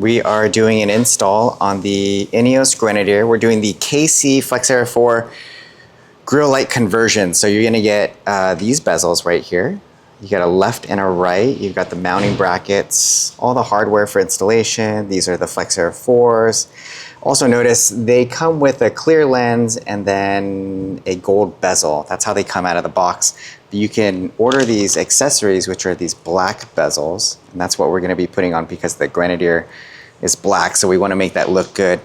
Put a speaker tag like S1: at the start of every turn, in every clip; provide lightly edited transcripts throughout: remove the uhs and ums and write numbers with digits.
S1: We are doing an install on the Ineos Grenadier. We're doing the KC FlexEra4 grill light conversion. So you're gonna get these bezels right here. You got a left and a right. You've got the mounting brackets, all the hardware for installation. These are the FlexEra4s. Also notice they come with a clear lens and then a gold bezel. That's how they come out of the box. You can order these accessories, which are these black bezels, and that's what we're gonna be putting on because the Grenadier is black, so we wanna make that look good.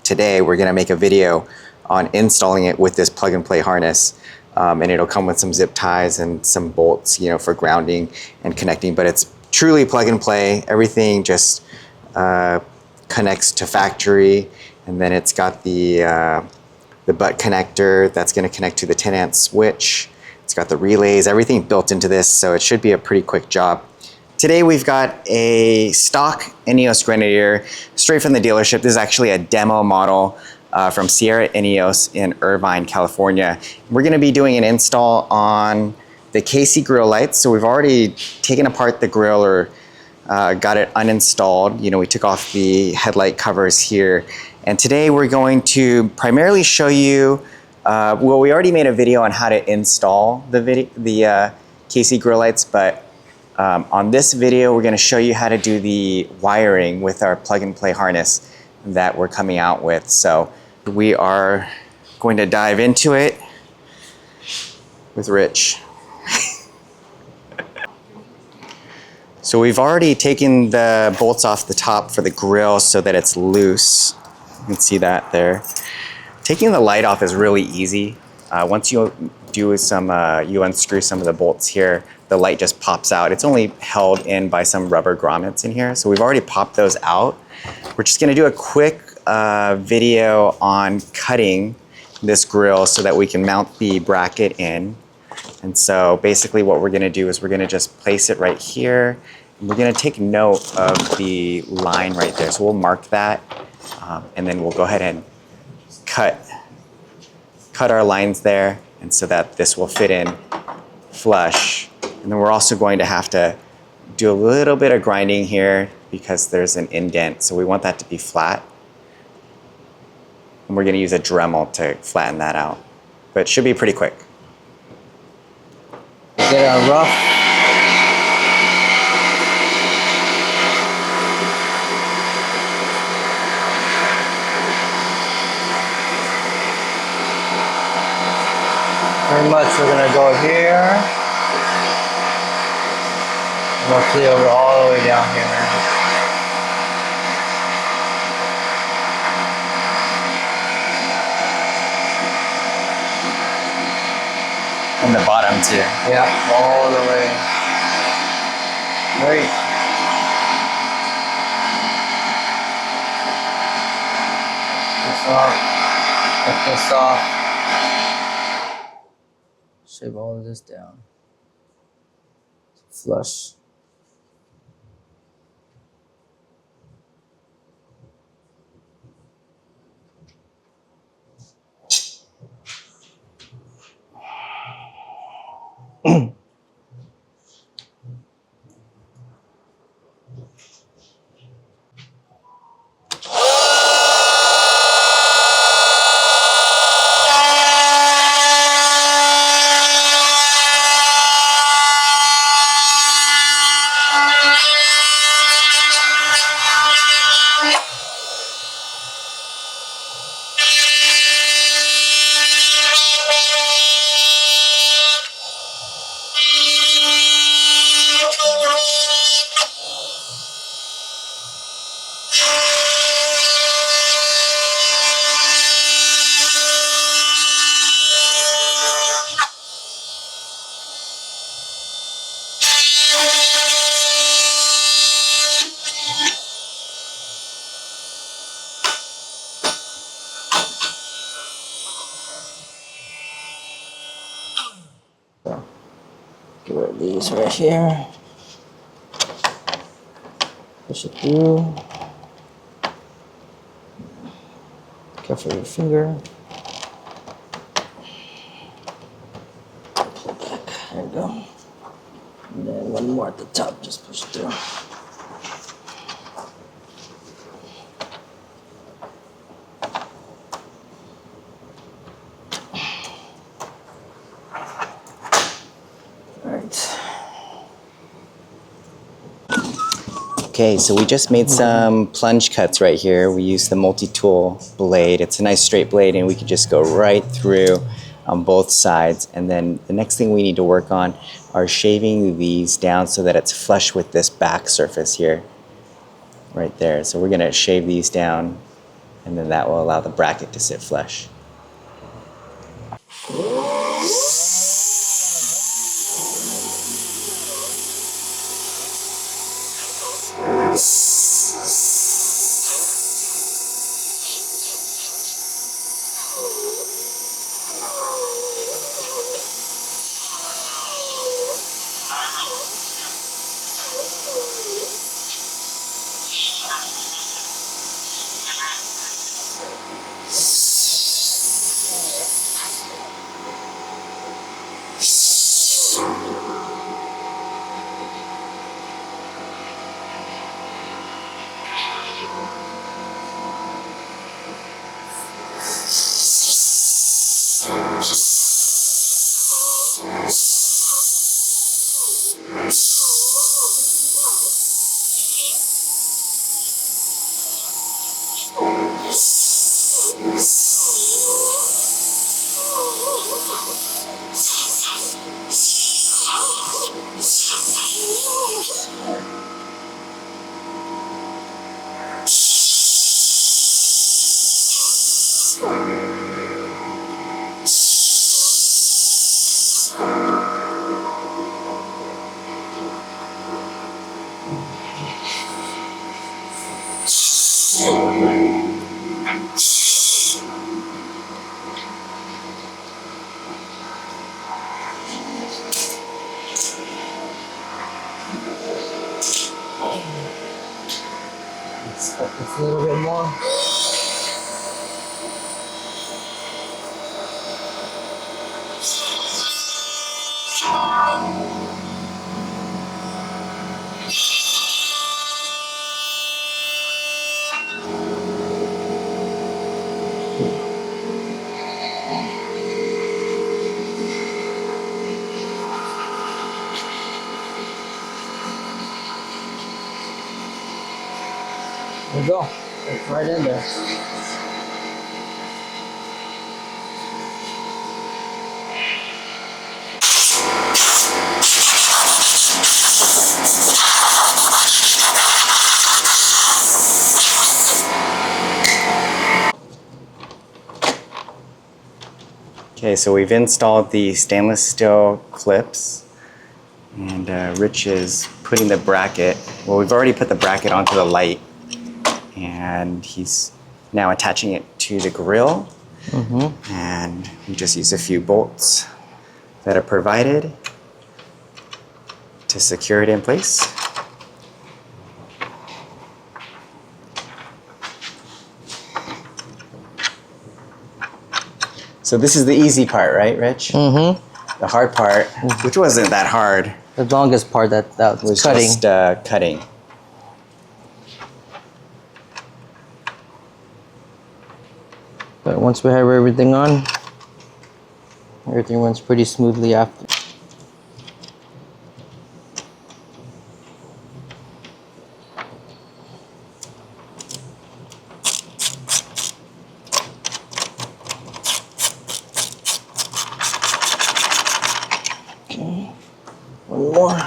S1: Today, we're gonna make a video on installing it with this plug and play harness. And it'll come with some zip ties and some bolts, you know, for grounding and connecting, but it's truly plug and play. Everything just connects to factory, and then it's got the butt connector that's gonna connect to the 10-amp switch. It's got the relays, everything built into this, so it should be a pretty quick job. Today we've got a stock Ineos Grenadier straight from the dealership. This is actually a demo model from Sierra Ineos in Irvine, California. We're gonna be doing an install on the KC grill lights. So we've already taken apart the grill or got it uninstalled. You know, we took off the headlight covers here. And today we're going to primarily show you, well, we already made a video on how to install the KC grill lights, but on this video, we're gonna show you how to do the wiring with our plug and play harness that we're coming out with. So we are going to dive into it with Rich. So we've already taken the bolts off the top for the grill so that it's loose. You can see that there. Taking the light off is really easy. Once you do some, you unscrew some of the bolts here, the light just pops out. It's only held in by some rubber grommets in here. So we've already popped those out. We're just gonna do a quick video on cutting this grill so that we can mount the bracket in. And so basically what we're gonna do is we're gonna just place it right here. And we're gonna take note of the line right there. So we'll mark that and then we'll go ahead and cut our lines there, and so that this will fit in flush. And then we're also going to have to do a little bit of grinding here because there's an indent, so we want that to be flat. And we're gonna use a Dremel to flatten that out. But it should be pretty quick.
S2: Get a rough. Pretty much we're gonna go here. We'll clear over all the way down here now.
S1: On the bottom too.
S2: Yeah, all the way. Great. This off. Get this off. Shave all of this down. Flush. Get rid of these right here. Push it through. Careful with your finger. Pull back. There you go. And then one more at the top. Just push it through.
S1: Okay, so we just made some plunge cuts right here. We used the multi-tool blade. It's a nice straight blade and we can just go right through on both sides. And then the next thing we need to work on are shaving these down so that it's flush with this back surface here, right there. So we're gonna shave these down and then that will allow the bracket to sit flush.
S2: Focus a little bit more. There we go. It's right in there.
S1: Okay, so we've installed the stainless steel clips and Rich is putting the bracket, well, we've already put the bracket onto the light and he's now attaching it to the grill. And we just use a few bolts that are provided to secure it in place. So this is the easy part, right, Rich? The hard part, which wasn't that hard,
S2: The longest part that was cutting.
S1: just cutting.
S2: But once we have everything on, everything runs pretty smoothly after. Okay, one more.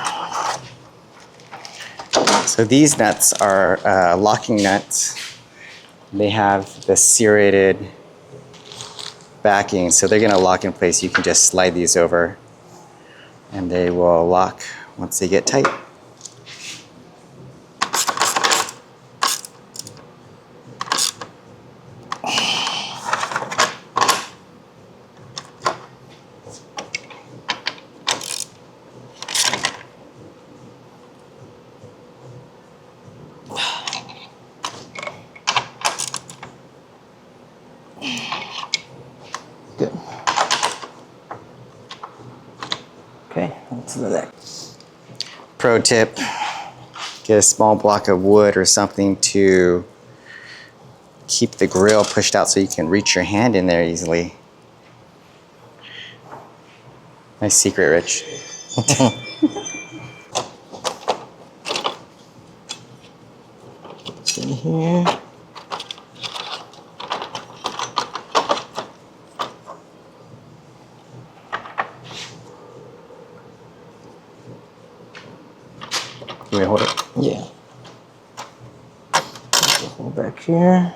S1: So these nuts are locking nuts. They have the serrated backing, so they're gonna lock in place. You can just slide these over and they will lock once they get tight.
S2: Good. Okay, on to the next.
S1: Pro tip, get a small block of wood or something to keep the grill pushed out so you can reach your hand in there easily. Nice secret, Rich.
S2: in here.
S1: You may hold it.
S2: Yeah. Put the hole back here.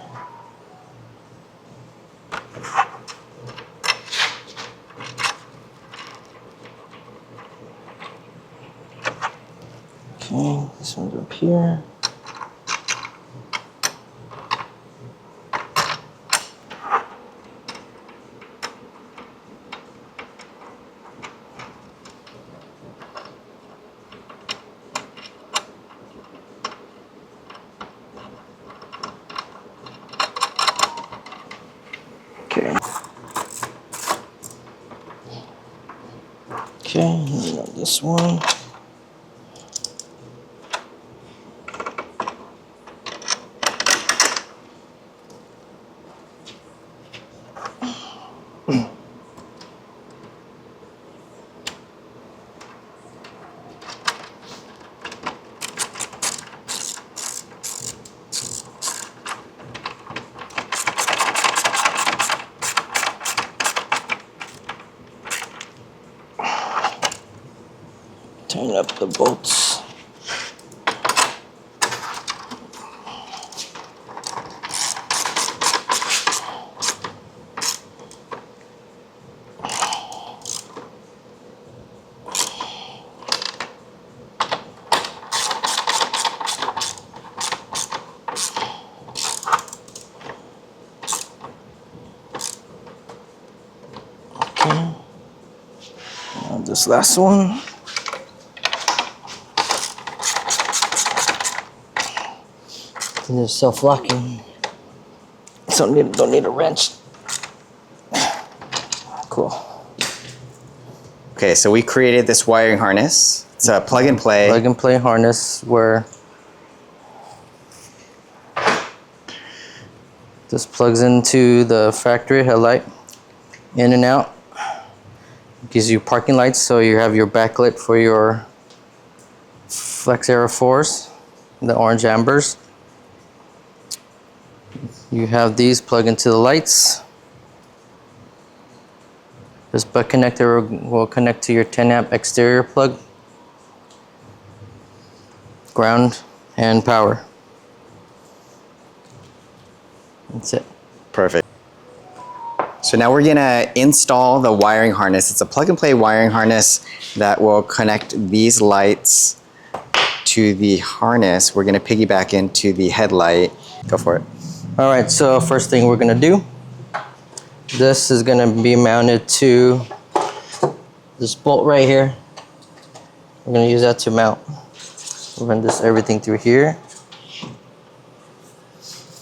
S2: Okay, this one's up here. Okay. Okay, and on this one. Tighten up the bolts. Okay. Now this last one. And it's self-locking. So don't need a wrench. Cool.
S1: Okay, so we created this wiring harness. It's a plug and play.
S2: Plug and play harness where this plugs into the factory headlight, in and out. Gives you parking lights, so you have your backlit for your FlexEra4s, the orange ambers. You have these plug into the lights. This butt connector will connect to your 10 amp exterior plug, ground, and power. That's it.
S1: Perfect. So now we're gonna install the wiring harness. It's a plug and play wiring harness that will connect these lights to the harness. We're gonna piggyback into the headlight. Go for it.
S2: All right, so first thing we're gonna do, this is gonna be mounted to this bolt right here. We're gonna use that to mount. We'll run everything through here.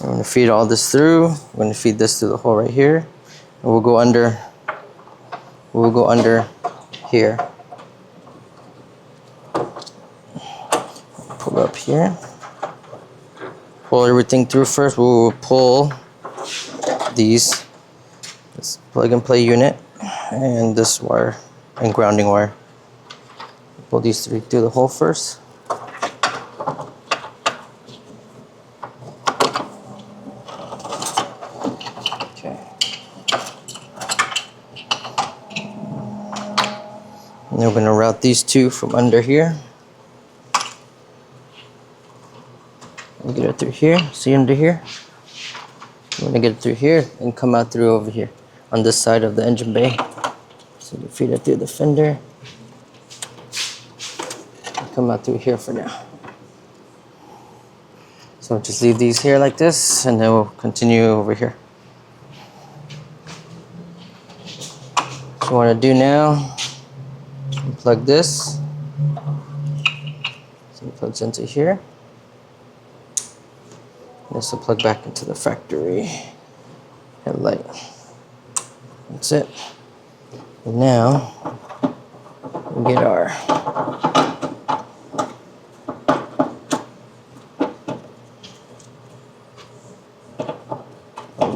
S2: We're gonna feed all this through. We're gonna feed this through the hole right here. And we'll go under here. Pull up here. Pull everything through first. We will pull this plug and play unit and this wire and grounding wire. Pull these three through the hole first. Okay. And then we're going to route these two from under here. We'll get it through here. See under here? We're going to get it through here and come out through over here on this side of the engine bay. So you feed it through the fender. And come out through here for now. So just leave these here like this, and then we'll continue over here. What you want to do now, plug this. So it plugs into here. This will plug back into the factory headlight. That's it. And now we get our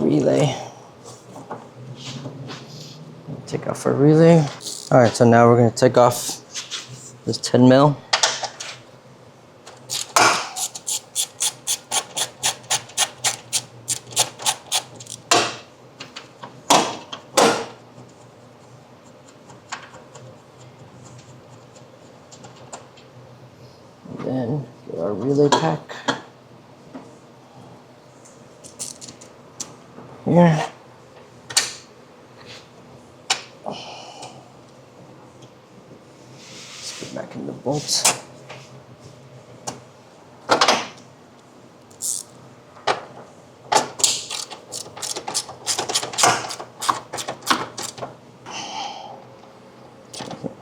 S2: relay. Take off our relay. All right, so now we're going to take off this 10 mil. then get our relay pack here. Let's get back in the bolts.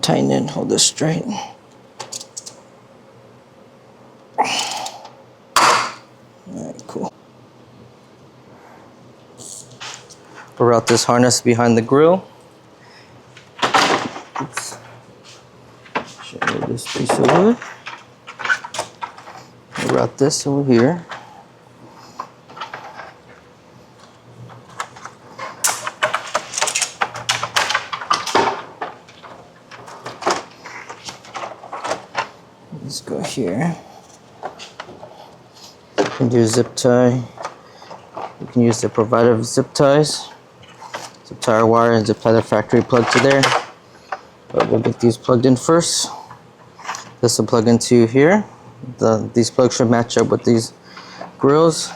S2: Tighten it, hold this straight. Alright, cool. We'll route this harness behind the grill. Oops. Should move this piece over. We'll route this over here. Let's go here. You can do zip tie. You can use the provided zip ties. Zip tie our wire and zip tie the factory plug to there. But we'll get these plugged in first. This will plug into here. These plugs should match up with these grills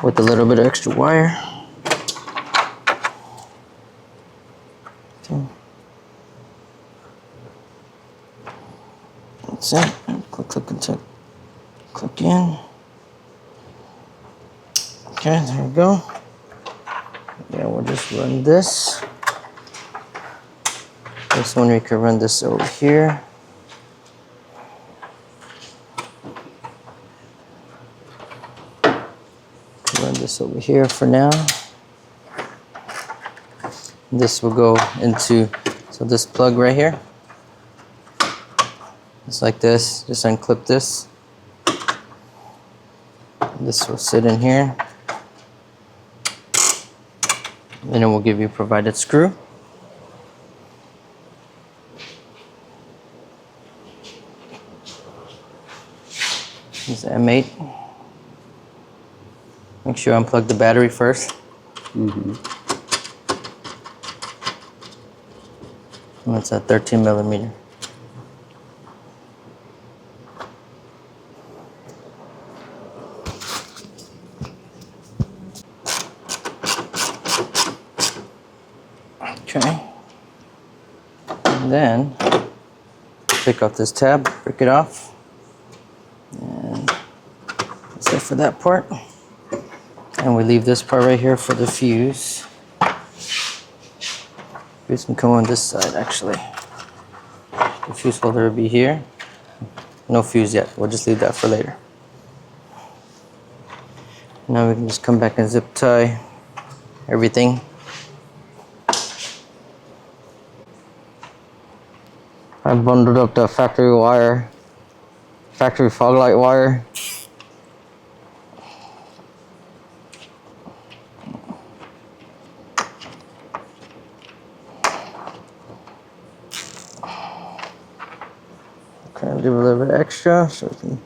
S2: with a little bit of extra wire. Okay. That's it. Click, click, and click in. Okay, there we go. Yeah, we'll just run this. This one we can run this over here. Run this over here for now. This will go into, so this plug right here. It's like this, just unclip this. This will sit in here. Then it will give you a provided screw. This is M8. Make sure you unplug the battery first. And it's a 13 millimeter. Okay. And then take off this tab, break it off. And that's it for that part. And we leave this part right here for the fuse. Fuse can come on this side actually. The fuse holder will be here. No fuse yet, we'll just leave that for later. Now we can just come back and zip tie everything. I bundled up the factory wire, factory fog light wire. Okay, leave a little bit extra so we can.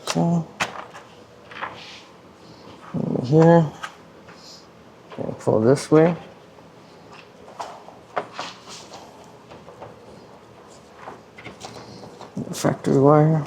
S2: Okay. Over here. Okay, pull this way. The factory wire.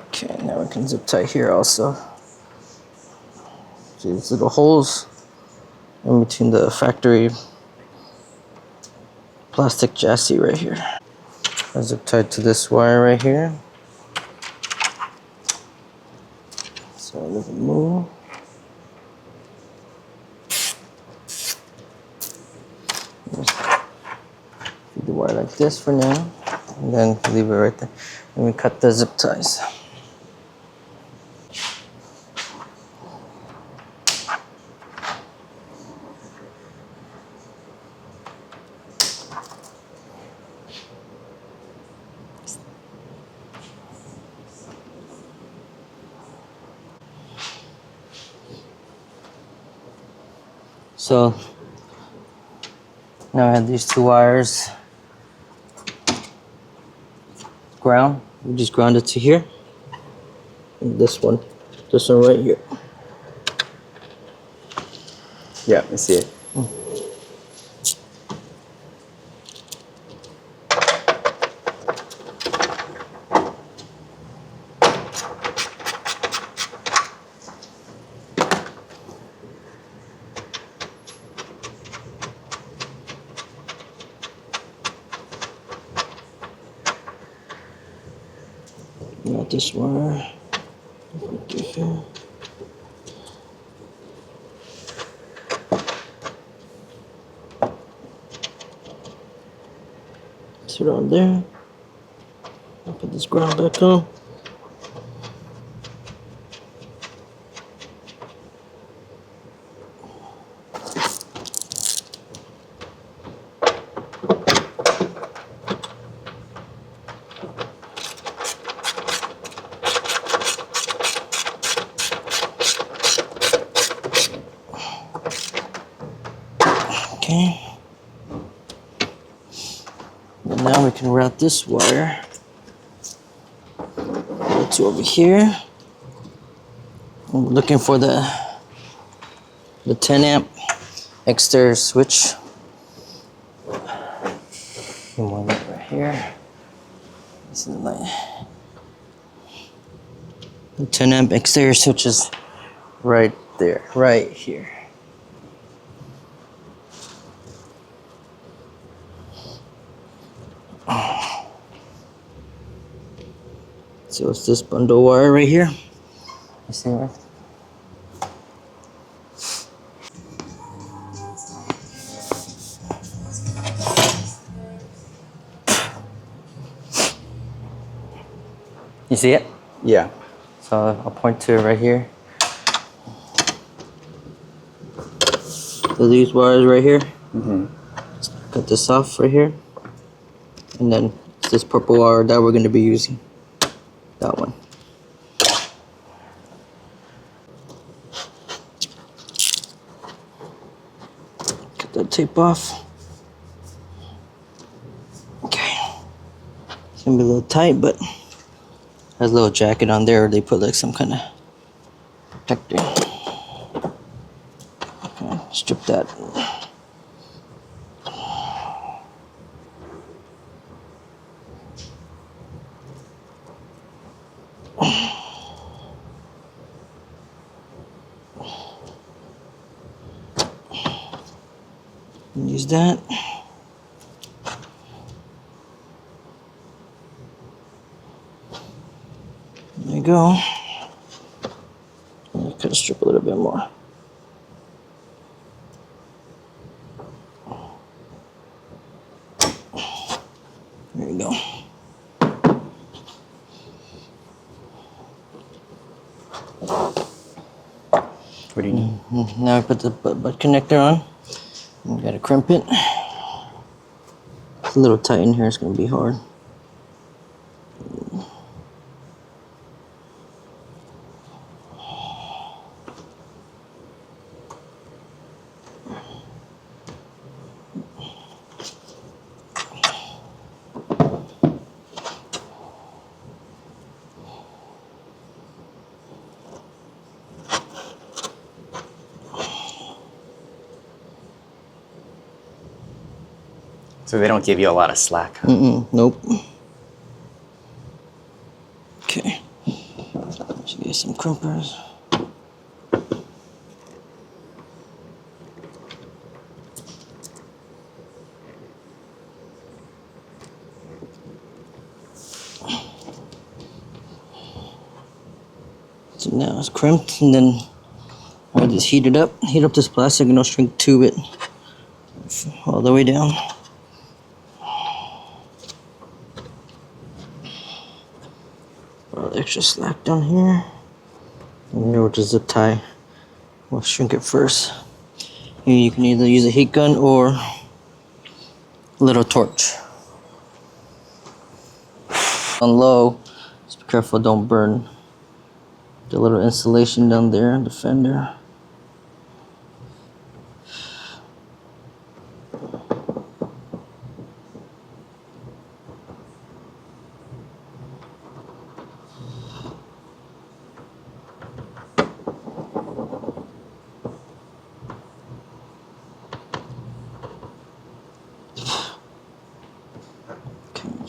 S2: Okay, now we can zip tie here also. See these little holes in between the factory plastic chassis right here. I zip tied to this wire right here. So it doesn't move. Just feed the wire like this for now, and then leave it right there. And we cut the zip ties. So now I have these two wires ground. We just ground it to here. And this one right here.
S1: Yeah, I see it.
S2: Not this wire. Put it on there. I'll put this ground back on. Okay. And now we can route this wire to over here. I'm looking for the 10 amp exterior switch. And one right here. This is my the 10 amp exterior switch is right there, right here. So it's this bundle wire right here. You see it, right? You see it?
S1: Yeah.
S2: So I'll point to it right here. So these wires right here. Just cut this off right here. And then it's this purple wire that we're going to be using. That one. Cut that tape off. Okay. It's going to be a little tight, but has a little jacket on there. They put like some kind of protector. Okay, strip that. Use that. There you go. I'm gonna strip a little bit more. There you go.
S1: What do you need?
S2: Now I put the butt connector on. You gotta crimp it. It's a little tight in here, it's gonna be hard.
S1: So they don't give you a lot of slack. Huh?
S2: Nope. Okay. Let's get some crimpers. So now it's crimped, and then I just heat it up. Heat up this plastic and I'll shrink tube it all the way down. Extra slack down here. And there with the zip tie. We'll shrink it first. You can either use a heat gun or a little torch. On low, just be careful, don't burn the little insulation down there, the fender.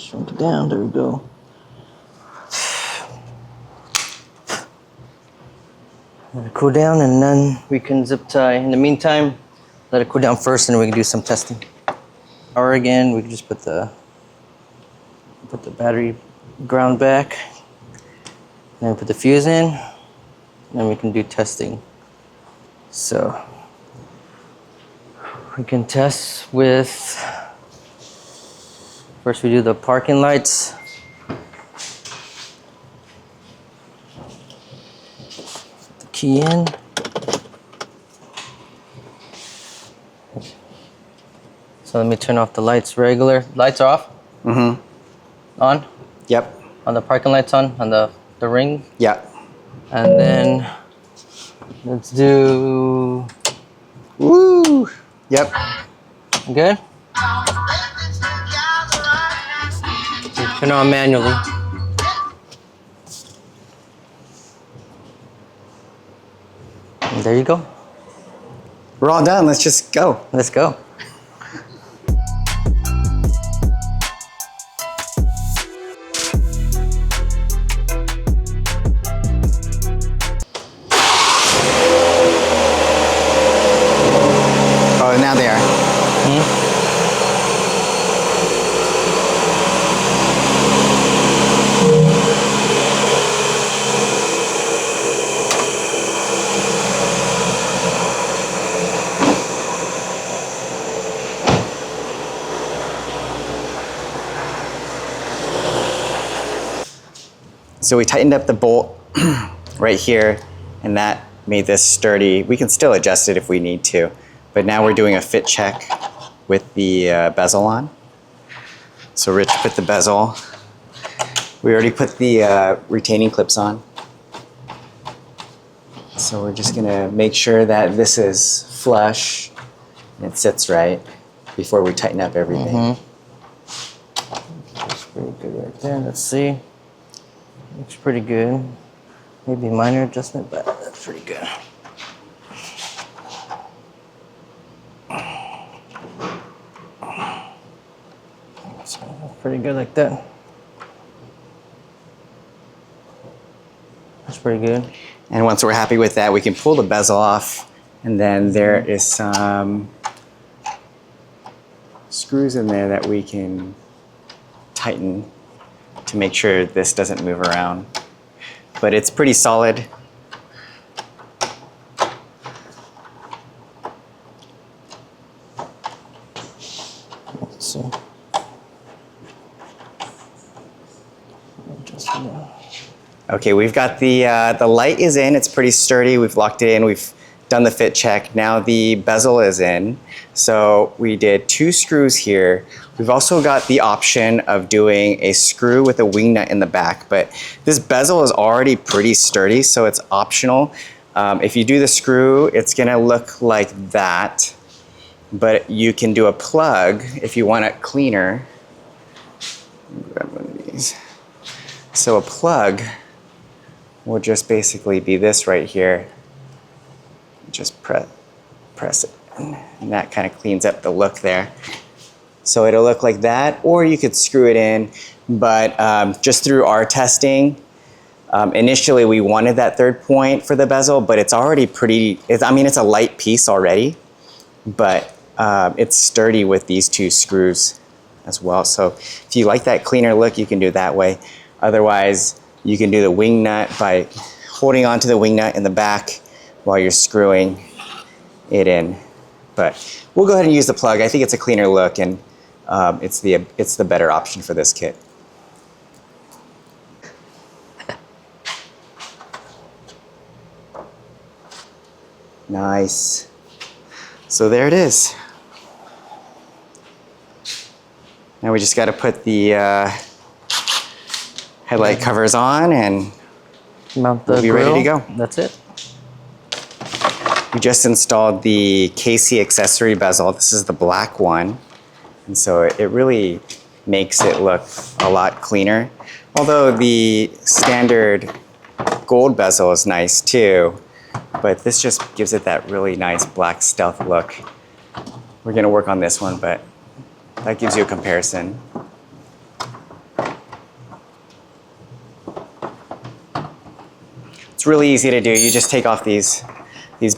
S2: Shrink it down. There we go. Let it cool down, and then we can zip tie. In the meantime, let it cool down first, and then we can do some testing. Or again, we can just put the battery ground back, and then put the fuse in, and then we can do testing. So we can test with, first we do the parking lights. Put the key in. So let me turn off the lights. Regular lights are off?
S1: Mm-hmm.
S2: On?
S1: Yep.
S2: On the parking lights on the ring?
S1: Yep.
S2: And then let's do,
S1: Woo! Yep.
S2: good? Turn on manually. And there you go.
S1: We're all done. Let's just go.
S2: Let's go.
S1: Oh, now they are. So we tightened up the bolt right here, and that made this sturdy. We can still adjust it if we need to, but now we're doing a fit check with the bezel on. So Rich put the bezel. We already put the retaining clips on. So we're just gonna make sure that this is flush and it sits right before we tighten up everything.
S2: That's pretty good right there. Let's see. Looks pretty good. Maybe minor adjustment, but that's pretty good. So pretty good like that. That's pretty good.
S1: And once we're happy with that, we can pull the bezel off, and then there is some screws in there that we can tighten to make sure this doesn't move around. But it's pretty solid.
S2: Let's see.
S1: Okay, we've got the light is in. It's pretty sturdy. We've locked it in. We've done the fit check. Now the bezel is in. So we did 2 screws here. We've also got the option of doing a screw with a wing nut in the back, but this bezel is already pretty sturdy, so it's optional. If you do the screw, it's gonna look like that, but you can do a plug if you want it cleaner. Grab one of these. So a plug will just basically be this right here. Just press it, and that kind of cleans up the look there. So it'll look like that, or you could screw it in, but just through our testing, initially we wanted that 3rd point for the bezel, but it's already pretty, I mean, it's a light piece already, but it's sturdy with these 2 screws as well. So if you like that cleaner look, you can do it that way. Otherwise, you can do the wing nut by holding onto the wing nut in the back while you're screwing it in. But we'll go ahead and use the plug. I think it's a cleaner look, and it's the better option for this kit. Nice. So there it is. Now we just got to put the headlight covers on, and
S2: Mount the
S1: we'll be ready to go.
S2: That's it.
S1: We just installed the KC accessory bezel. This is the black one. And so it really makes it look a lot cleaner. Although the standard gold bezel is nice too, but this just gives it that really nice black stealth look. We're gonna work on this one, but that gives you a comparison. really easy to do. You just take off these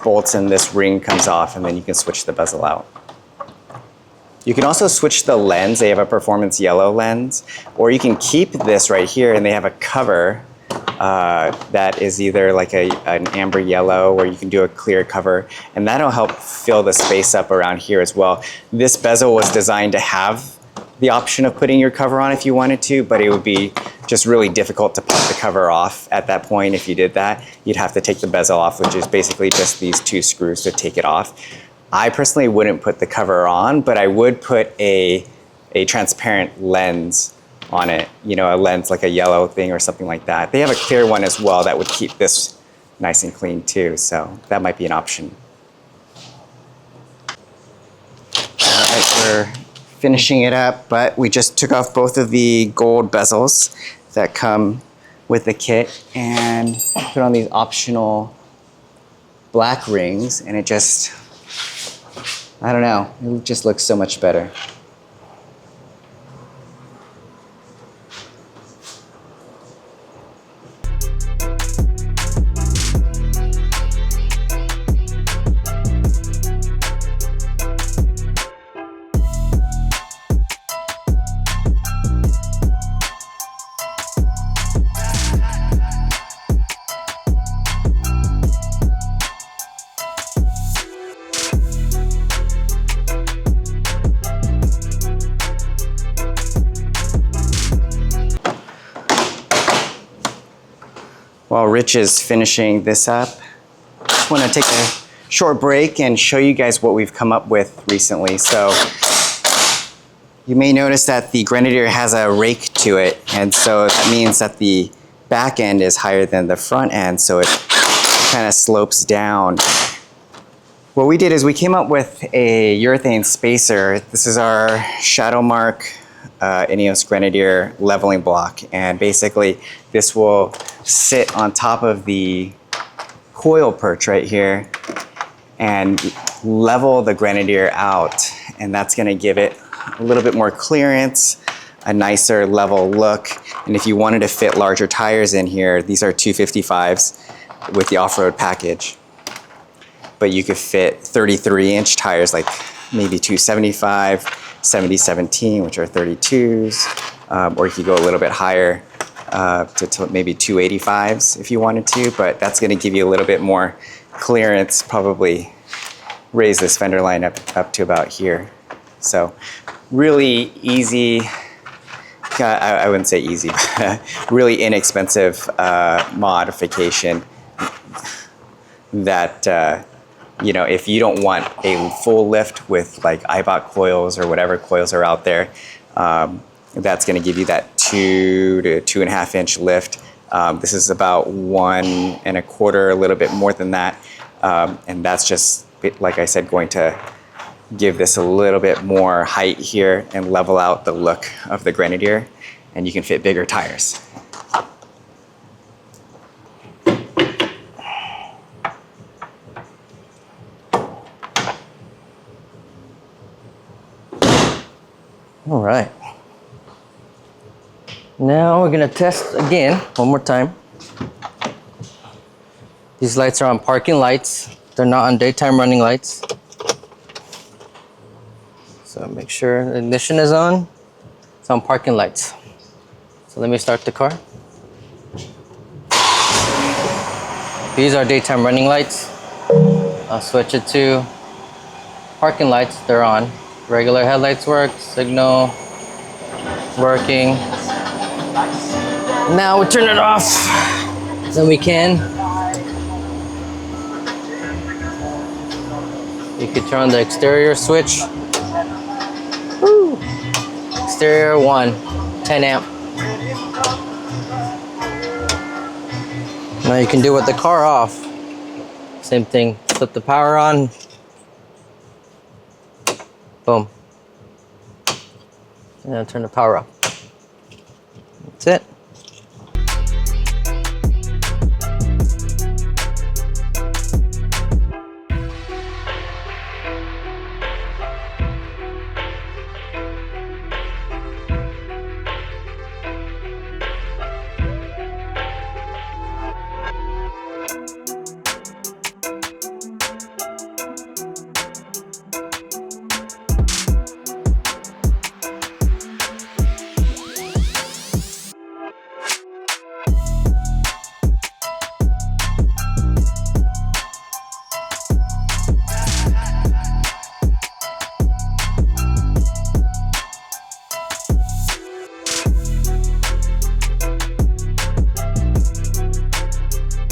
S1: bolts and this ring comes off, and then you can switch the bezel out. You can also switch the lens. They have a performance yellow lens, or you can keep this right here, and they have a cover that is either like an amber yellow, or you can do a clear cover, and that'll help fill the space up around here as well. This bezel was designed to have the option of putting your cover on if you wanted to, but it would be just really difficult to pop the cover off at that point. If you did that, you'd have to take the bezel off, which is basically just these 2 screws to take it off. I personally wouldn't put the cover on, but I would put a transparent lens on it, you know, a lens like a yellow thing or something like that. They have a clear one as well that would keep this nice and clean too, so that might be an option. All right, we're finishing it up, but we just took off both of the gold bezels that come with the kit and put on these optional black rings, and it just, I don't know, it just looks so much better. While Rich is finishing this up, I just want to take a short break and show you guys what we've come up with recently. So you may notice that the Grenadier has a rake to it, and so that means that the back end is higher than the front end, so it kind of slopes down. What we did is we came up with a urethane spacer. This is our Shadow Mark Ineos Grenadier leveling block, and basically this will sit on top of the coil perch right here and level the Grenadier out, and that's going to give it a little bit more clearance, a nicer level look. And if you wanted to fit larger tires in here, these are 255s with the off-road package, but you could fit 33-inch tires, like maybe 275, 70-17, which are 32s, or you could go a little bit higher to maybe 285s if you wanted to, but that's going to give you a little bit more clearance, probably raise this fender line up to about here. So really easy, I wouldn't say easy, but really inexpensive modification that you know, if you don't want a full lift with like IBOT coils or whatever coils are out there, that's going to give you that 2 to 2.5 inch lift. This is about 1 1/4, a little bit more than that, and that's just, like I said, going to give this a little bit more height here and level out the look of the Grenadier, and you can fit bigger tires.
S2: All right. Now we're gonna test again, one more time. These lights are on parking lights. They're not on daytime running lights. So make sure the ignition is on. It's on parking lights. So let me start the car. These are daytime running lights. I'll switch it to parking lights. They're on. Regular headlights work, signal working. Now we turn it off. Then we can. You can turn on the exterior switch. Woo. Exterior 1, 10 amp. Now you can do with the car off. Same thing, flip the power on. Boom. And now turn the power up. That's it.